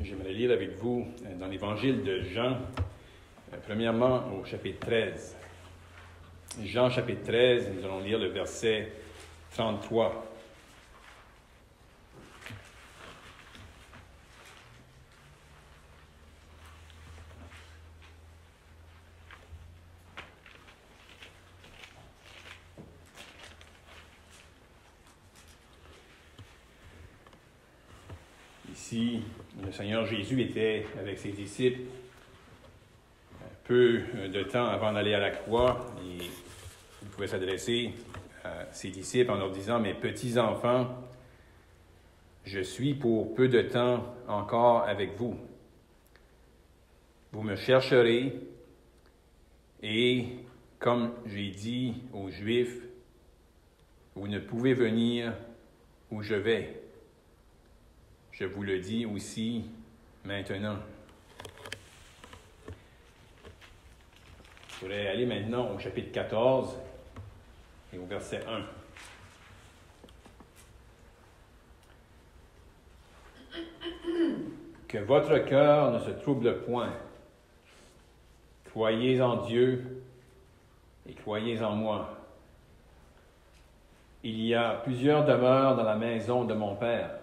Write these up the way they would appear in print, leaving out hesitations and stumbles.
J'aimerais lire avec vous dans l'Évangile de Jean, premièrement au chapitre 13. Jean chapitre 13, nous allons lire le verset 33. Ici, le Seigneur Jésus était avec ses disciples peu de temps avant d'aller à la croix, et il pouvait s'adresser à ses disciples en leur disant « Mes petits enfants, je suis pour peu de temps encore avec vous. Vous me chercherez, et comme j'ai dit aux Juifs, vous ne pouvez venir où je vais. Je vous le dis aussi maintenant. » Je voudrais aller maintenant au chapitre 14 et au verset 1. Que votre cœur ne se trouble point. Croyez en Dieu et croyez en moi. Il y a plusieurs demeures dans la maison de mon Père.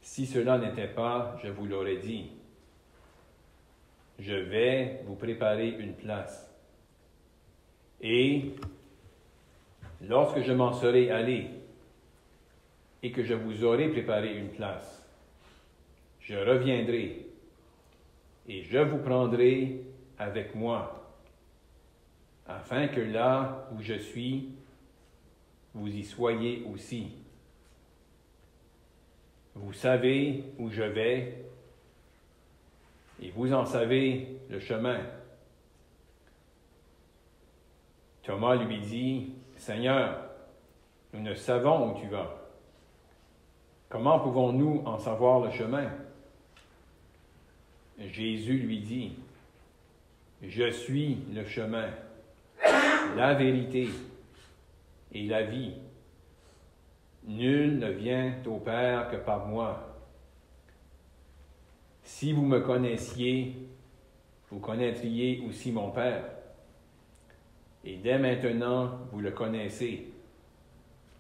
Si cela n'était pas, je vous l'aurais dit. Je vais vous préparer une place. Et lorsque je m'en serai allé et que je vous aurai préparé une place, je reviendrai et je vous prendrai avec moi, afin que là où je suis, vous y soyez aussi. Vous savez où je vais, et vous en savez le chemin. Thomas lui dit, « Seigneur, nous ne savons où tu vas. Comment pouvons-nous en savoir le chemin? » Jésus lui dit, « Je suis le chemin, la vérité et la vie. Nul ne vient au Père que par moi. Si vous me connaissiez, vous connaîtriez aussi mon Père. Et dès maintenant, vous le connaissez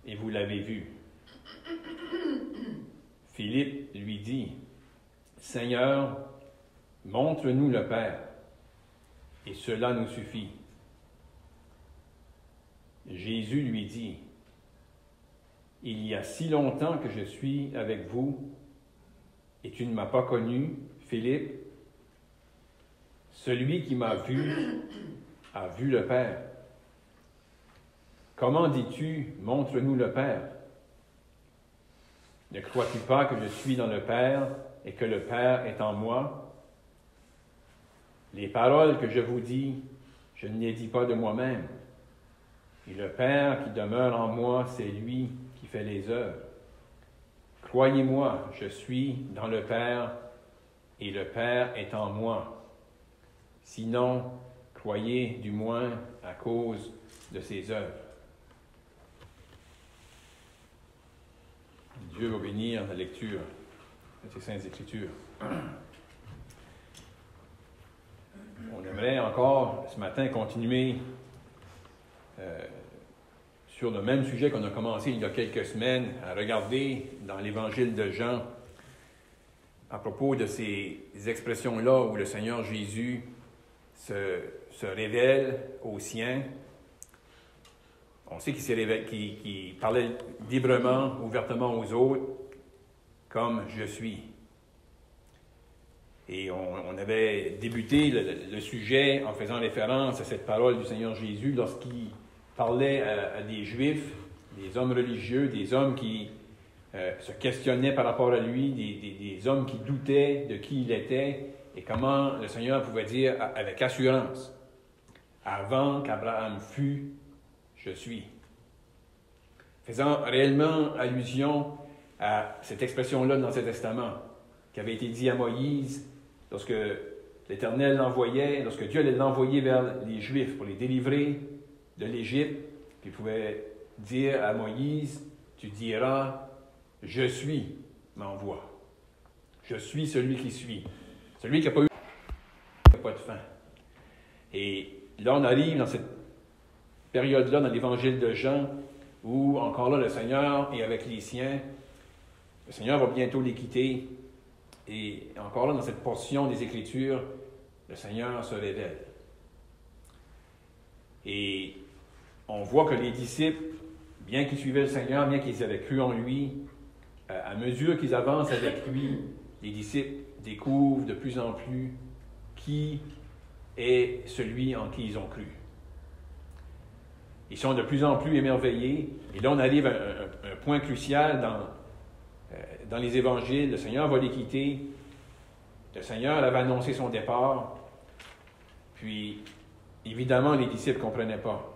et vous l'avez vu. » Philippe lui dit, « Seigneur, montre-nous le Père, et cela nous suffit. » Jésus lui dit, « Il y a si longtemps que je suis avec vous, et tu ne m'as pas connu, Philippe. Celui qui m'a vu a vu le Père. Comment dis-tu, montre-nous le Père? Ne crois-tu pas que je suis dans le Père et que le Père est en moi? Les paroles que je vous dis, je ne les dis pas de moi-même. Et le Père qui demeure en moi, c'est lui qui fait les œuvres. Croyez-moi, je suis dans le Père et le Père est en moi. Sinon, croyez du moins à cause de ses œuvres. Dieu va bénir la lecture de ces Saintes Écritures. On aimerait encore ce matin continuer sur le même sujet qu'on a commencé il y a quelques semaines à regarder dans l'Évangile de Jean à propos de ces expressions-là où le Seigneur Jésus se révèle aux siens. On sait qu'il parlait librement, ouvertement aux autres, comme je suis. Et on avait débuté le sujet en faisant référence à cette parole du Seigneur Jésus lorsqu'il parlait à des Juifs, des hommes religieux, des hommes qui se questionnaient par rapport à lui, des hommes qui doutaient de qui il était et comment le Seigneur pouvait dire avec assurance, « Avant qu'Abraham fût, je suis », faisant réellement allusion à cette expression-là dans l'Ancien Testament, qui avait été dit à Moïse lorsque l'Éternel l'envoyait, lorsque Dieu allait l'envoyer vers les Juifs pour les délivrer de l'Égypte, puis il pouvait dire à Moïse, « Tu diras, je suis, m'envoie. » Je suis celui qui suis. Celui qui n'a pas eu pas de fin. Et là, on arrive dans cette période-là, dans l'évangile de Jean, où encore là, le Seigneur est avec les siens. Le Seigneur va bientôt les quitter. Et encore là, dans cette portion des Écritures, le Seigneur se révèle. Et on voit que les disciples, bien qu'ils suivaient le Seigneur, bien qu'ils avaient cru en lui, à mesure qu'ils avancent avec lui, les disciples découvrent de plus en plus qui est celui en qui ils ont cru. Ils sont de plus en plus émerveillés. Et là, on arrive à un point crucial dans les évangiles. Le Seigneur va les quitter. Le Seigneur avait annoncé son départ. Puis, évidemment, les disciples ne comprenaient pas.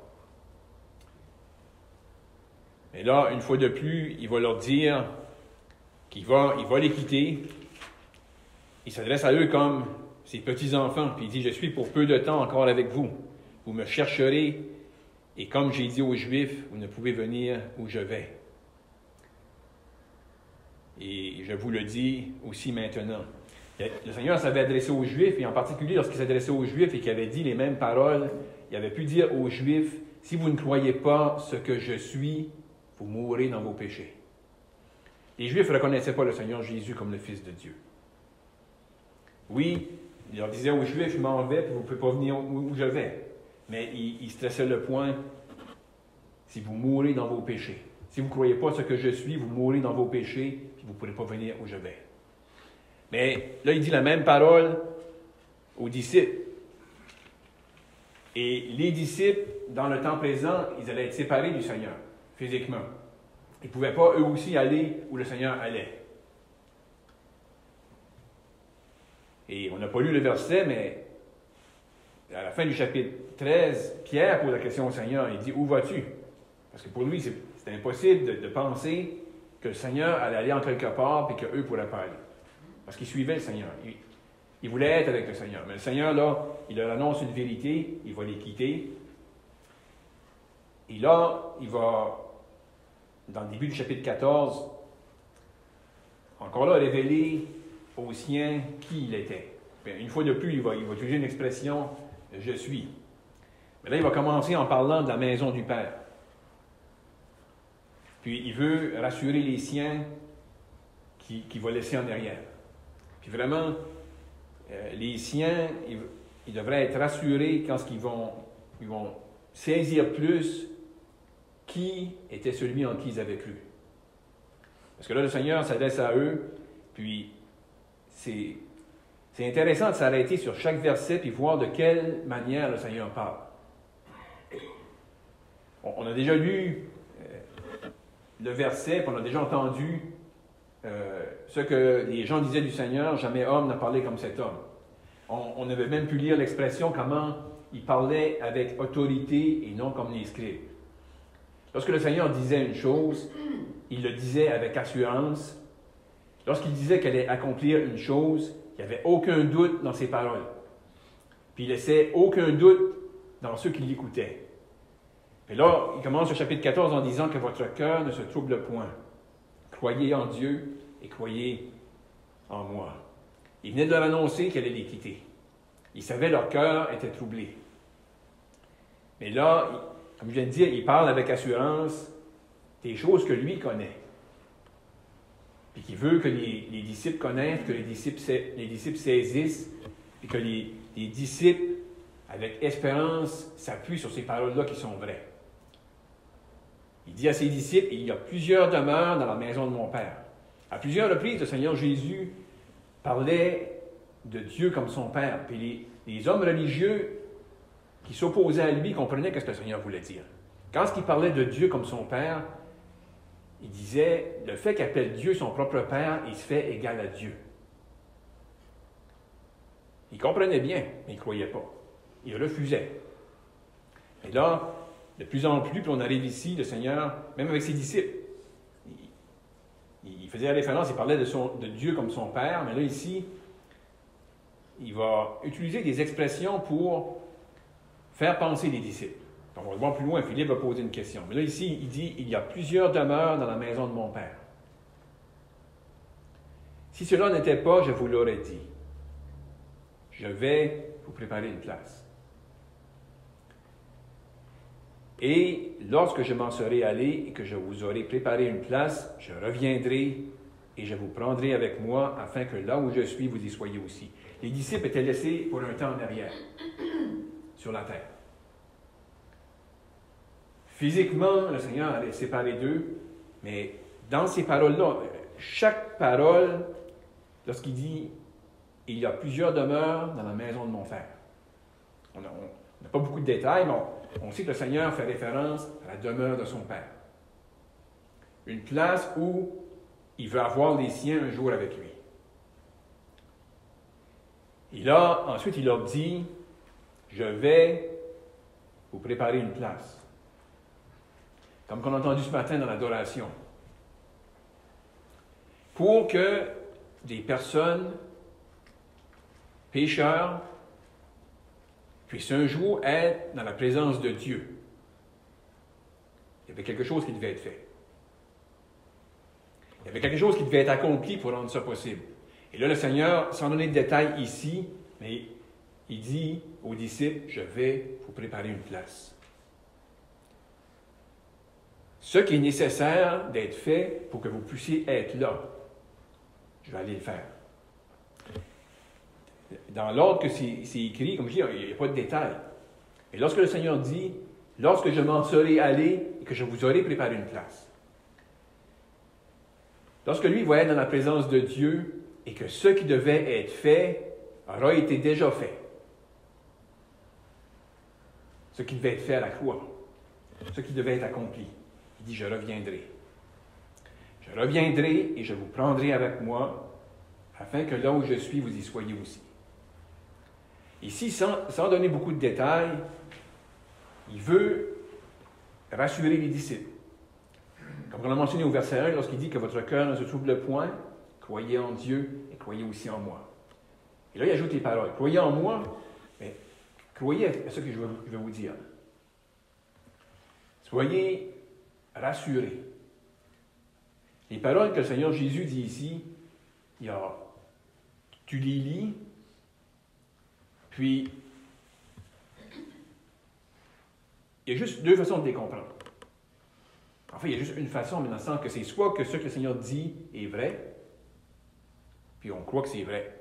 Mais là, une fois de plus, il va leur dire qu'il va les quitter. Il s'adresse à eux comme ses petits-enfants. Puis il dit, « Je suis pour peu de temps encore avec vous. Vous me chercherez. Et comme j'ai dit aux Juifs, vous ne pouvez venir où je vais. » Et je vous le dis aussi maintenant. Le Seigneur s'avait adressé aux Juifs, et en particulier lorsqu'il s'adressait aux Juifs et qu'il avait dit les mêmes paroles, il avait pu dire aux Juifs, « Si vous ne croyez pas ce que je suis, vous mourrez dans vos péchés. » Les Juifs ne reconnaissaient pas le Seigneur Jésus comme le Fils de Dieu. Oui, il leur disait aux Juifs, « Je m'en vais, puis vous ne pouvez pas venir où je vais. » Mais il stressait le point, « Si vous mourrez dans vos péchés. Si vous ne croyez pas ce que je suis, vous mourrez dans vos péchés, puis vous ne pourrez pas venir où je vais. » Mais là, il dit la même parole aux disciples. Et les disciples, dans le temps présent, ils allaient être séparés du Seigneur, physiquement. Ils ne pouvaient pas, eux aussi, aller où le Seigneur allait. Et on n'a pas lu le verset, mais à la fin du chapitre 13, Pierre pose la question au Seigneur. Il dit, « Où vas-tu? » Parce que pour lui, c'était impossible de penser que le Seigneur allait aller en quelque part et qu'eux ne pourraient pas aller. Parce qu'ils suivaient le Seigneur. Ils voulaient être avec le Seigneur. Mais le Seigneur, là, il leur annonce une vérité, il va les quitter. Et là, il va, dans le début du chapitre 14, encore là, révéler aux siens qui il était. Bien, une fois de plus, il va utiliser une expression « je suis ». Mais là, il va commencer en parlant de la maison du Père. Puis, il veut rassurer les siens qu'il va laisser en arrière. Puis vraiment, les siens, ils devraient être rassurés quand ils vont saisir plus qui était celui en qui ils avaient cru. Parce que là, le Seigneur s'adresse à eux, puis c'est intéressant de s'arrêter sur chaque verset et voir de quelle manière le Seigneur parle. On a déjà lu le verset, puis on a déjà entendu ce que les gens disaient du Seigneur, « Jamais homme n'a parlé comme cet homme. » On avait même pu lire l'expression comment il parlait avec autorité et non comme les scribes. Lorsque le Seigneur disait une chose, il le disait avec assurance. Lorsqu'il disait qu'elle allait accomplir une chose, il n'y avait aucun doute dans ses paroles. Puis il laissait aucun doute dans ceux qui l'écoutaient. Et là, il commence le chapitre 14 en disant que votre cœur ne se trouble point. Croyez en Dieu et croyez en moi. Il venait de leur annoncer qu'elle allait les quitter. Il savait que leur cœur était troublé. Mais là, comme je viens de dire, il parle avec assurance des choses que lui connaît. Puis qu'il veut que les disciples connaissent, que les disciples saisissent, et que les disciples, avec espérance, s'appuient sur ces paroles-là qui sont vraies. Il dit à ses disciples, « Il y a plusieurs demeures dans la maison de mon Père. » À plusieurs reprises, le Seigneur Jésus parlait de Dieu comme son Père. Puis les hommes religieux qui s'opposaient à lui comprenaient ce que le Seigneur voulait dire. Quand il parlait de Dieu comme son Père, il disait, le fait qu'il appelle Dieu son propre Père, il se fait égal à Dieu. Il comprenait bien, mais il ne croyait pas. Il refusait. Et là, de plus en plus, puis on arrive ici, le Seigneur, même avec ses disciples, il faisait référence, il parlait de Dieu comme son Père, mais là, ici, il va utiliser des expressions pour faire penser les disciples. On va le voir plus loin, Philippe va poser une question. Mais là, ici, il dit, « Il y a plusieurs demeures dans la maison de mon Père. » Si cela n'était pas, je vous l'aurais dit. Je vais vous préparer une place. Et lorsque je m'en serai allé et que je vous aurai préparé une place, je reviendrai et je vous prendrai avec moi afin que là où je suis, vous y soyez aussi. Les disciples étaient laissés pour un temps en arrière, sur la terre. Physiquement, le Seigneur allait séparer d'eux, mais dans ces paroles-là, chaque parole, lorsqu'il dit « Il y a plusieurs demeures dans la maison de mon Père », on n'a pas beaucoup de détails, mais on sait que le Seigneur fait référence à la demeure de son Père. Une place où il veut avoir les siens un jour avec lui. Ensuite, il leur dit, je vais vous préparer une place. Comme qu'on a entendu ce matin dans l'adoration. Pour que des personnes, pécheurs, puissent un jour être dans la présence de Dieu. Il y avait quelque chose qui devait être fait. Il y avait quelque chose qui devait être accompli pour rendre ça possible. Et là, le Seigneur, sans donner de détails ici, mais il dit aux disciples, je vais vous préparer une place. Ce qui est nécessaire d'être fait pour que vous puissiez être là, je vais aller le faire. Dans l'ordre que c'est écrit, comme je dis, il n'y a pas de détails. Et lorsque le Seigneur dit, lorsque je m'en serai allé et que je vous aurai préparé une place, lorsque lui va être dans la présence de Dieu et que ce qui devait être fait aura été déjà fait, ce qui devait être fait à la croix, ce qui devait être accompli, il dit, je reviendrai. Je reviendrai et je vous prendrai avec moi afin que là où je suis, vous y soyez aussi. Ici, sans donner beaucoup de détails, il veut rassurer les disciples. Comme on l'a mentionné au verset 1, lorsqu'il dit que votre cœur ne se trouble point, croyez en Dieu et croyez aussi en moi. Et là, il ajoute les paroles. Croyez en moi, mais croyez à ce que je vais vous dire. Soyez rassurés. Les paroles que le Seigneur Jésus dit ici, tu les lis, puis il y a juste deux façons de les comprendre. En fait, il y a juste une façon, mais dans le sens que c'est soit que ce que le Seigneur dit est vrai, puis on croit que c'est vrai.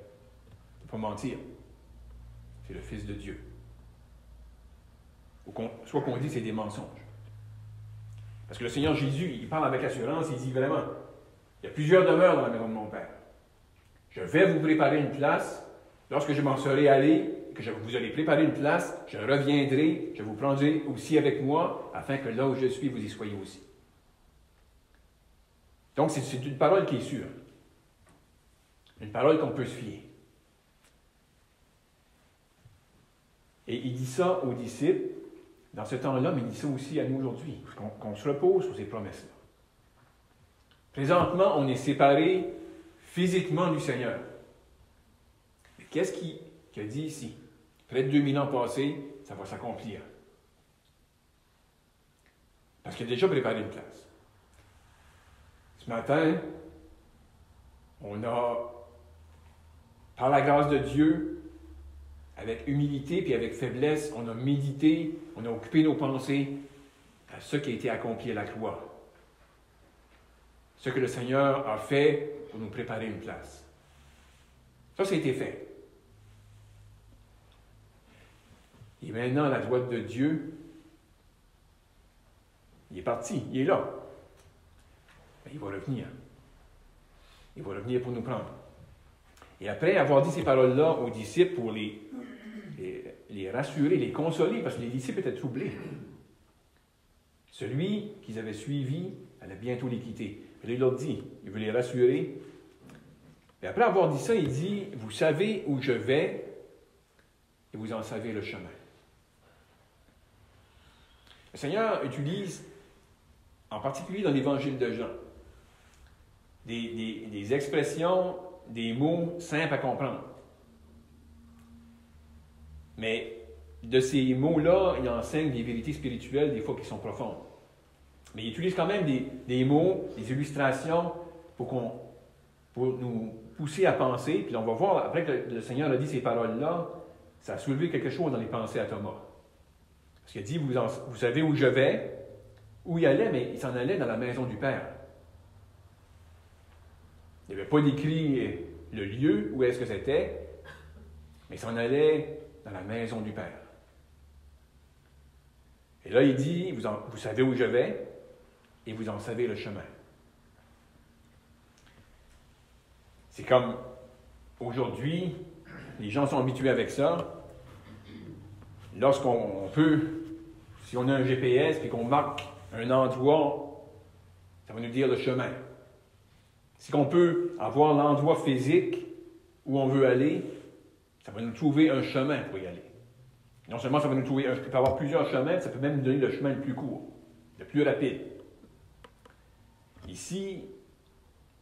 Il ne faut pas mentir. C'est le Fils de Dieu. Soit qu'on dit que c'est des mensonges. Parce que le Seigneur Jésus, il parle avec assurance, il dit vraiment, il y a plusieurs demeures dans la maison de mon Père. Je vais vous préparer une place. Lorsque je m'en serai allé, que je vous aurai préparé une place, je reviendrai, je vous prendrai aussi avec moi, afin que là où je suis, vous y soyez aussi. Donc, c'est une parole qui est sûre. Une parole qu'on peut se fier. Et il dit ça aux disciples dans ce temps-là, mais il dit ça aussi à nous aujourd'hui, qu'on se repose sur ces promesses-là. Présentement, on est séparés physiquement du Seigneur. Mais qu'est-ce qu'il a dit ici? Près de 2000 ans passés, ça va s'accomplir. Parce qu'il a déjà préparé une place. Ce matin, on a, par la grâce de Dieu, avec humilité puis avec faiblesse, on a médité, on a occupé nos pensées à ce qui a été accompli à la croix. Ce que le Seigneur a fait pour nous préparer une place. Ça a été fait. Et maintenant, à la droite de Dieu, il est parti, il est là. Mais il va revenir. Il va revenir pour nous prendre. Et après avoir dit ces paroles-là aux disciples pour les rassurer, les consoler, parce que les disciples étaient troublés. Celui qu'ils avaient suivi allait bientôt les quitter. Et là, il leur dit, il veut les rassurer. Et après avoir dit ça, il dit, vous savez où je vais et vous en savez le chemin. Le Seigneur utilise, en particulier dans l'Évangile de Jean, des expressions, des mots simples à comprendre. Mais de ces mots-là, il enseigne des vérités spirituelles, des fois qui sont profondes. Mais il utilise quand même des mots, des illustrations, pour qu'on pour nous pousser à penser. Puis on va voir, après que le Seigneur a dit ces paroles-là, ça a soulevé quelque chose dans les pensées à Thomas. Parce qu'il a dit, vous savez où je vais, où il allait, mais il s'en allait dans la maison du Père. Il n'y avait pas décrit le lieu, où est-ce que c'était, mais il s'en allait dans la maison du Père. Et là, il dit, vous savez où je vais, et vous en savez le chemin. C'est comme, aujourd'hui, les gens sont habitués avec ça. Lorsqu'on peut, si on a un GPS et qu'on marque un endroit, ça va nous dire le chemin. Si on peut avoir l'endroit physique où on veut aller, ça va nous trouver un chemin pour y aller. Non seulement ça va nous trouver, il peut y avoir plusieurs chemins, ça peut même nous donner le chemin le plus court, le plus rapide. Ici,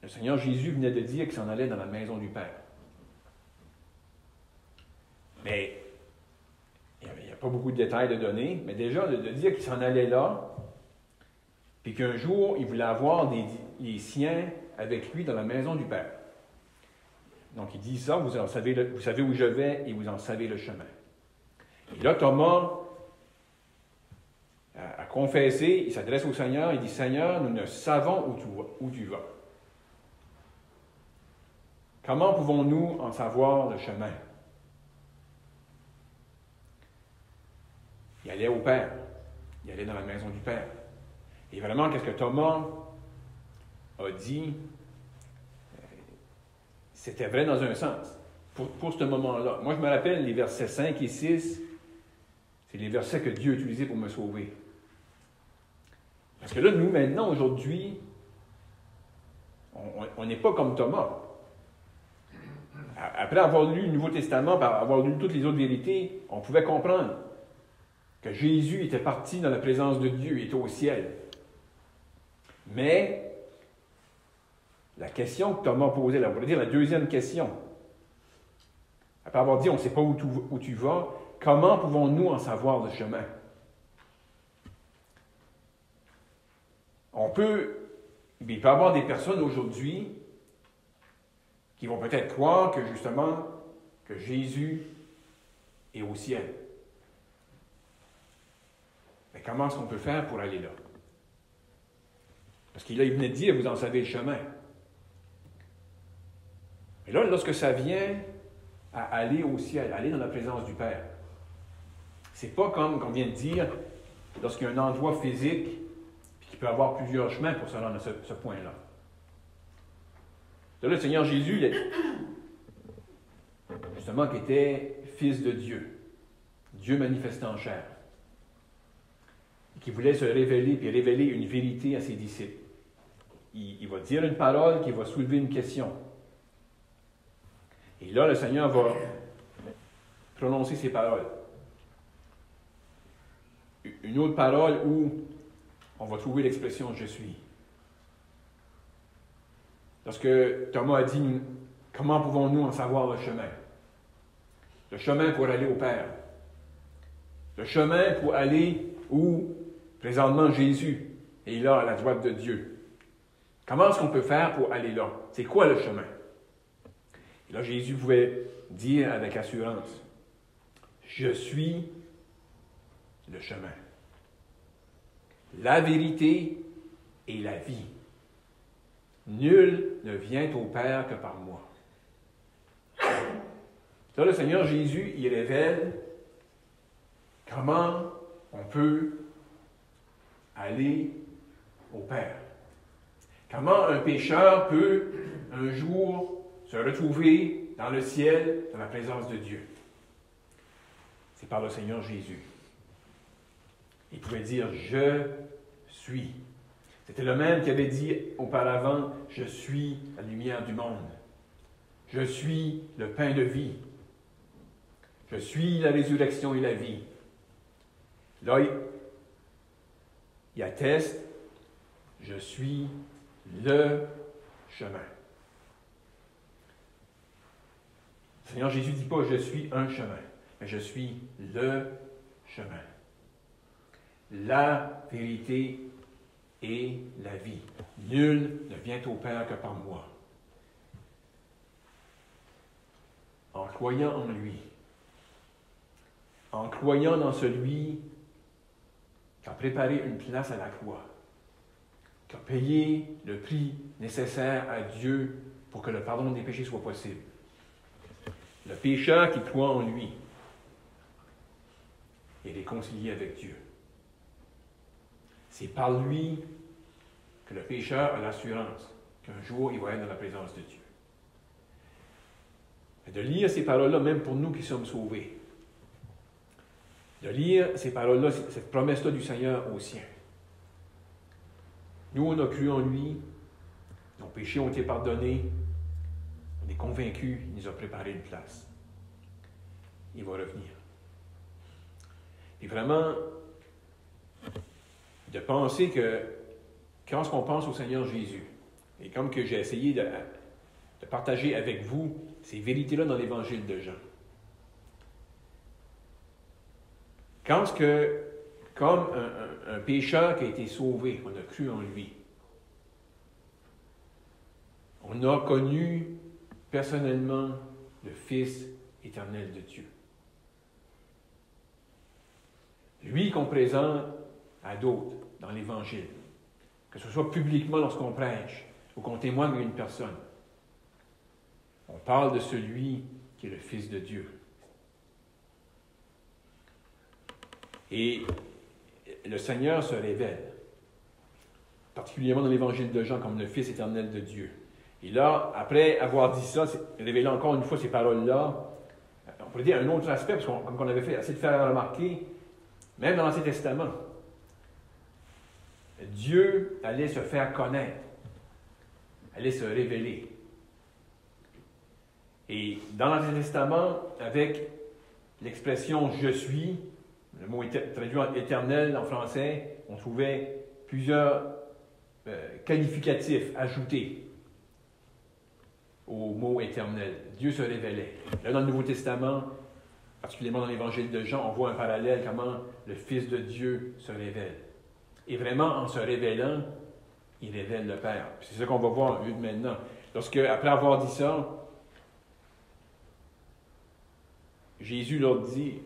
le Seigneur Jésus venait de dire qu'il s'en allait dans la maison du Père. Mais il n'y a pas beaucoup de détails de donner, mais déjà de dire qu'il s'en allait là, puis qu'un jour, il voulait avoir les siens avec lui dans la maison du Père. Donc, il dit ça, vous savez où je vais et vous en savez le chemin. Et là, Thomas a confessé, il s'adresse au Seigneur, il dit, Seigneur, nous ne savons où tu vas. Comment pouvons-nous en savoir le chemin? Il allait au Père. Il allait dans la maison du Père. Et vraiment, qu'est-ce que Thomas a dit? C'était vrai dans un sens, pour ce moment-là. Moi, je me rappelle les versets 5 et 6, c'est les versets que Dieu a utilisés pour me sauver. Parce que là, nous, maintenant, aujourd'hui, on n'est pas comme Thomas. Après avoir lu le Nouveau Testament, par avoir lu toutes les autres vérités, on pouvait comprendre que Jésus était parti dans la présence de Dieu, il était au ciel. Mais la question que Thomas posait, on pourrait dire la deuxième question, après avoir dit on ne sait pas où tu vas, comment pouvons-nous en savoir le chemin? Il peut y avoir des personnes aujourd'hui qui vont peut-être croire que justement, que Jésus est au ciel. Mais comment est-ce qu'on peut faire pour aller là? Parce qu'il venait de dire, vous en savez le chemin. Et là, lorsque ça vient à aller au ciel, aller dans la présence du Père, c'est pas comme qu'on vient de dire, lorsqu'il y a un endroit physique, puis qu'il peut y avoir plusieurs chemins pour se rendre à ce point-là. Là, le Seigneur Jésus, justement, qui était Fils de Dieu, Dieu manifesté en chair, et qui voulait se révéler, puis révéler une vérité à ses disciples. Il va dire une parole qui va soulever une question. Et là, le Seigneur va prononcer ces paroles. Une autre parole où on va trouver l'expression « je suis ». Lorsque Thomas a dit « comment pouvons-nous en savoir le chemin » ? Le chemin pour aller au Père. Le chemin pour aller où présentement Jésus est là à la droite de Dieu. Comment est-ce qu'on peut faire pour aller là? C'est quoi le chemin? Et là, Jésus pouvait dire avec assurance, « Je suis le chemin, la vérité et la vie. Nul ne vient au Père que par moi. » Là, le Seigneur Jésus, il révèle comment on peut aller au Père. Comment un pécheur peut un jour se retrouver dans le ciel, dans la présence de Dieu. C'est par le Seigneur Jésus. Il pouvait dire « Je suis ». C'était le même qui avait dit auparavant « Je suis la lumière du monde. Je suis le pain de vie. Je suis la résurrection et la vie. » Là, il atteste « Je suis le chemin. » Le Seigneur Jésus ne dit pas « Je suis un chemin », mais « Je suis le chemin. » La vérité et la vie. Nul ne vient au Père que par moi. croyant en lui, en croyant dans celui qui a préparé une place à la croix, qui a payé le prix nécessaire à Dieu pour que le pardon des péchés soit possible. Le pécheur qui croit en lui est réconcilié avec Dieu. C'est par lui que le pécheur a l'assurance qu'un jour il va être dans la présence de Dieu. Et de lire ces paroles-là, même pour nous qui sommes sauvés, de lire ces paroles-là, cette promesse-là du Seigneur aux siens. Nous, on a cru en lui, nos péchés ont été pardonnés, on est convaincus, il nous a préparé une place. Il va revenir. Et vraiment, de penser que quand on pense au Seigneur Jésus, et comme que j'ai essayé de partager avec vous ces vérités-là dans l'Évangile de Jean, quand que, comme un pécheur qui a été sauvé, on a cru en lui, on a connu personnellement le Fils éternel de Dieu. Lui qu'on présente à d'autres dans l'Évangile, que ce soit publiquement lorsqu'on prêche ou qu'on témoigne à une personne. On parle de celui qui est le Fils de Dieu. Et le Seigneur se révèle, particulièrement dans l'Évangile de Jean, comme le Fils éternel de Dieu. Et là, après avoir dit ça, révéler encore une fois ces paroles-là, on pourrait dire un autre aspect, parce qu'on avait essayé de faire remarquer, même dans l'Ancien Testament, Dieu allait se faire connaître, allait se révéler. Et dans l'Ancien Testament, avec l'expression « je suis », le mot traduit en éternel en français, on trouvait plusieurs qualificatifs ajoutés au mot éternel. Dieu se révélait. Là, dans le Nouveau Testament, particulièrement dans l'Évangile de Jean, on voit un parallèle comment le Fils de Dieu se révèle. Et vraiment, en se révélant, il révèle le Père. C'est ce qu'on va voir maintenant. Lorsque, après avoir dit ça, Jésus leur dit,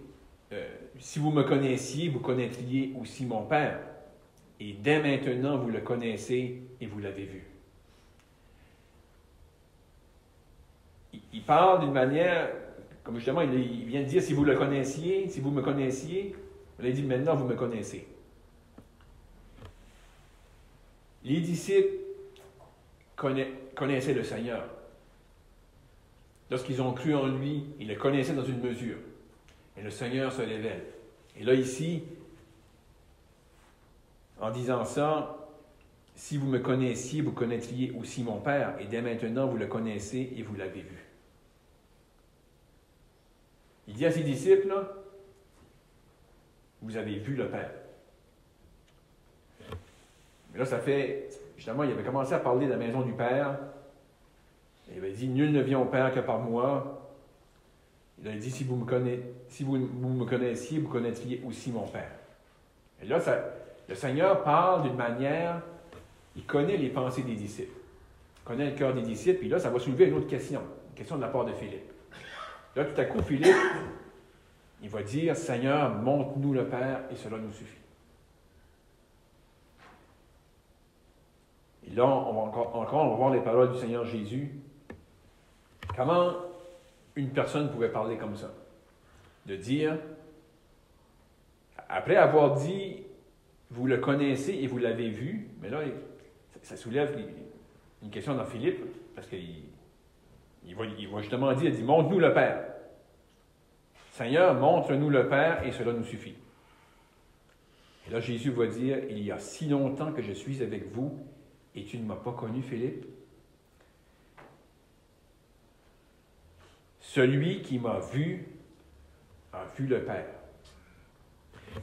si vous me connaissiez, vous connaîtriez aussi mon Père. Et dès maintenant, vous le connaissez et vous l'avez vu. Il parle d'une manière, comme justement, il vient de dire, si vous le connaissiez, si vous me connaissiez, il dit, maintenant, vous me connaissez. Les disciples connaissaient le Seigneur. Lorsqu'ils ont cru en lui, ils le connaissaient dans une mesure. Et le Seigneur se révèle. Et là, ici, en disant ça, si vous me connaissiez, vous connaîtriez aussi mon Père, et dès maintenant, vous le connaissez et vous l'avez vu. Il dit à ses disciples, là, vous avez vu le Père. Mais là, ça fait, justement, il avait commencé à parler de la maison du Père. Il avait dit, nul ne vient au Père que par moi. Il a dit, si vous me connaissiez, vous connaîtriez aussi mon Père. Et là, le Seigneur parle d'une manière, il connaît les pensées des disciples. Il connaît le cœur des disciples, puis là, ça va soulever une autre question, une question de la part de Philippe. Là, tout à coup, Philippe, il va dire, Seigneur, montre-nous le Père, et cela nous suffit. Et là, on va voir les paroles du Seigneur Jésus. Comment une personne pouvait parler comme ça? De dire, après avoir dit, vous le connaissez et vous l'avez vu, mais là, ça soulève une question dans Philippe, parce qu'il va justement dire, il dit, montre-nous le Père. Seigneur, montre-nous le Père et cela nous suffit. Et là, Jésus va dire, il y a si longtemps que je suis avec vous et tu ne m'as pas connu, Philippe. Celui qui m'a vu a vu le Père.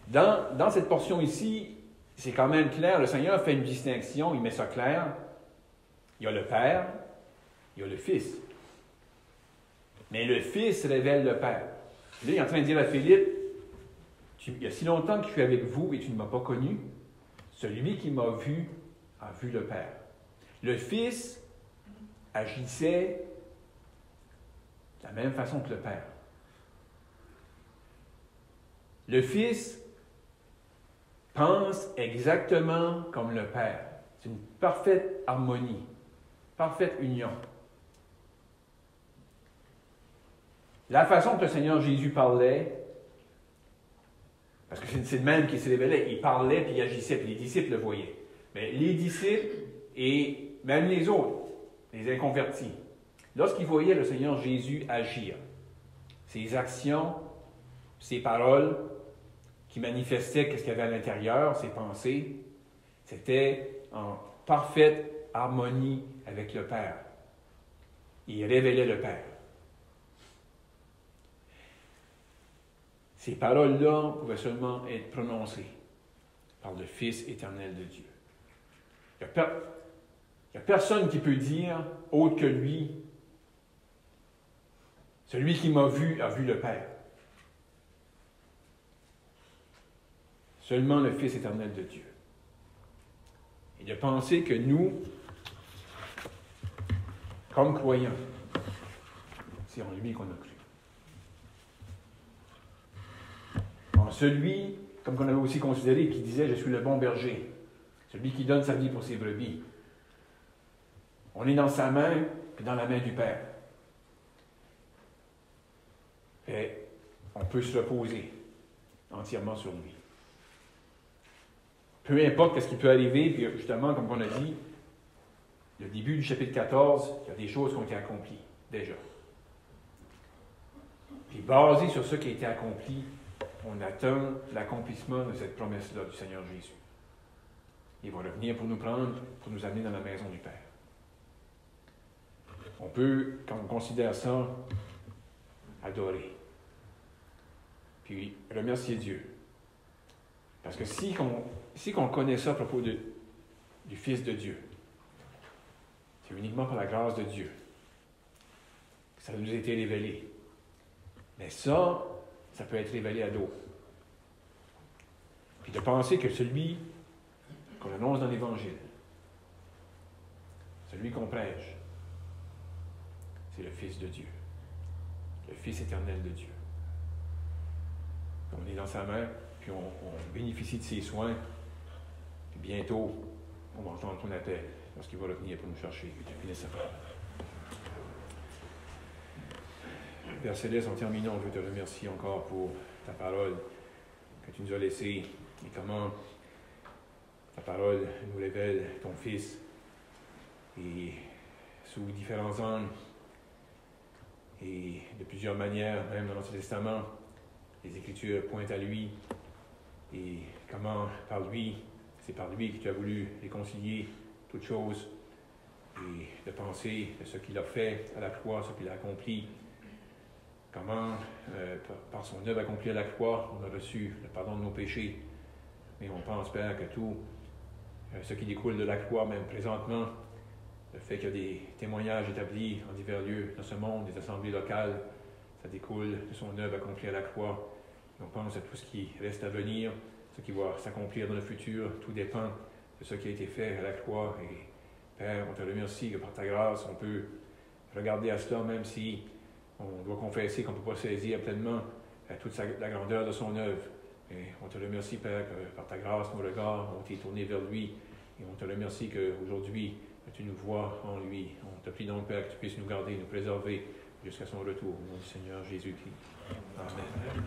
Dans cette portion ici, c'est quand même clair, le Seigneur fait une distinction, il met ça clair. Il y a le Père, il y a le Fils. Mais le Fils révèle le Père. Là, il est en train de dire à Philippe, il y a si longtemps que je suis avec vous et tu ne m'as pas connu. Celui qui m'a vu a vu le Père. Le Fils agissait de la même façon que le Père. Le Fils pense exactement comme le Père. C'est une parfaite harmonie, parfaite union. La façon que le Seigneur Jésus parlait, parce que c'est le même qui se révélait, il parlait puis il agissait, puis les disciples le voyaient. Mais les disciples et même les autres, les inconvertis, lorsqu'ils voyaient le Seigneur Jésus agir, ses actions, ses paroles, qui manifestaient ce qu'il y avait à l'intérieur, ses pensées, c'était en parfaite harmonie avec le Père. Il révélait le Père. Ces paroles-là pouvaient seulement être prononcées par le Fils éternel de Dieu. Il n'y a personne qui peut dire, autre que lui, celui qui m'a vu a vu le Père. Seulement le Fils éternel de Dieu. Et de penser que nous, comme croyants, c'est en lui qu'on a cru. En celui, comme qu'on avait aussi considéré, qui disait « Je suis le bon berger », celui qui donne sa vie pour ses brebis. On est dans sa main et dans la main du Père. Et on peut se reposer entièrement sur lui. Peu importe ce qui peut arriver, puis justement, comme on a dit, le début du chapitre 14, il y a des choses qui ont été accomplies, déjà. Puis basé sur ce qui a été accompli, on attend l'accomplissement de cette promesse-là du Seigneur Jésus. Il va revenir pour nous prendre, pour nous amener dans la maison du Père. On peut, quand on considère ça, adorer. Puis remercier Dieu. Parce que si on connaît ça à propos du Fils de Dieu, c'est uniquement par la grâce de Dieu que ça nous a été révélé. Mais ça peut être révélé à d'autres. Puis de penser que celui qu'on annonce dans l'Évangile, celui qu'on prêche, c'est le Fils de Dieu, le Fils éternel de Dieu. On est dans sa main, puis on bénéficie de ses soins, puis bientôt, on va entendre son appel lorsqu'il va revenir pour nous chercher. Finir sa parole. Père Céleste, en terminant, je veux te remercier encore pour ta parole que tu nous as laissée et comment ta parole nous révèle ton Fils et sous différents angles et de plusieurs manières, même dans l'Ancien Testament, les Écritures pointent à lui et comment c'est par lui que tu as voulu réconcilier toutes choses et de penser à ce qu'il a fait à la croix, ce qu'il a accompli. Comment, par son œuvre accomplie à la croix, on a reçu le pardon de nos péchés. Mais on pense, Père, que tout ce qui découle de la croix, même présentement, le fait qu'il y a des témoignages établis en divers lieux dans ce monde, des assemblées locales, ça découle de son œuvre accomplie à la croix. Et on pense à tout ce qui reste à venir, ce qui va s'accomplir dans le futur. Tout dépend de ce qui a été fait à la croix. Et Père, on te remercie que par ta grâce, on peut regarder à cela, même si on doit confesser qu'on ne peut pas saisir pleinement toute la grandeur de son œuvre. Et on te remercie, Père, que par ta grâce, nos regards ont été tournés vers lui. Et on te remercie qu'aujourd'hui, tu nous vois en lui. On te prie donc, Père, que tu puisses nous garder, nous préserver jusqu'à son retour. Au nom du Seigneur Jésus-Christ. Amen.